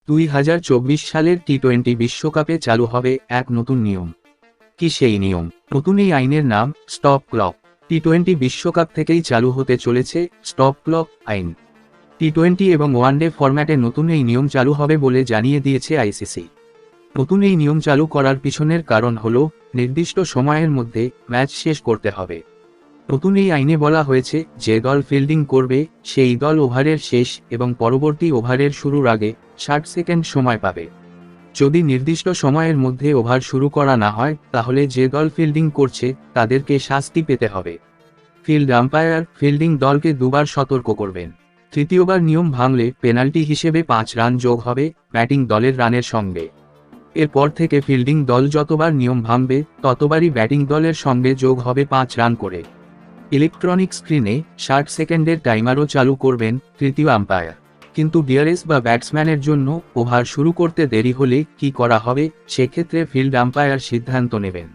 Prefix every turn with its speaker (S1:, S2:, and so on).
S1: 2024 সালের টি-20 বিশ্বকাপে চালু হবে এক নতুন নিয়ম। কি সেই নিয়ম? নতুন এই আইনের নাম স্টপ ক্লক। টি-20 বিশ্বকাপ থেকেই চালু হতে চলেছে স্টপ ক্লক আইন। টি-20 এবং ওয়ানডে ফরম্যাটে নতুন এই নিয়ম চালু হবে বলে জানিয়ে দিয়েছে আইসিসি। নতুন এই নিয়ম চালু করার পিছনের কারণ হল নির্দিষ্ট সময়ের মধ্যে ম্যাচ শেষ করতে হবে। নতুন এই আইনে বলা হয়েছে যে দল ফিল্ডিং করবে সেই দল ওভারের শেষ এবং পরবর্তী ওভারের শুরুর আগে 60 সেকেন্ড সময় পাবে। যদি নির্দিষ্ট সময়ের মধ্যে ওভার শুরু করা না হয় তাহলে যে দল ফিল্ডিং করছে তাদেরকে শাস্তি পেতে হবে। ফিল্ড আম্পায়ার ফিল্ডিং দলকে দুবার সতর্ক করবেন। তৃতীয়বার নিয়ম ভাঙলে পেনাল্টি হিসেবে 5 রান যোগ হবে ব্যাটিং দলের রানের সঙ্গে। এরপর থেকে ফিল্ডিং দল যতবার নিয়ম ভাঙবে ততবারই ব্যাটিং দলের সঙ্গে যোগ হবে 5 রান করে। ইলেকট্রনিক স্ক্রিনে 60 সেকেন্ডের টাইমারও চালু করবেন তৃতীয় আম্পায়ার। কিন্তু ডিআরএস বা ব্যাটসম্যানের জন্য ওভার শুরু করতে দেরি হলে কি করা হবে, সেক্ষেত্রে ফিল্ড আম্পায়ার সিদ্ধান্ত নেবেন।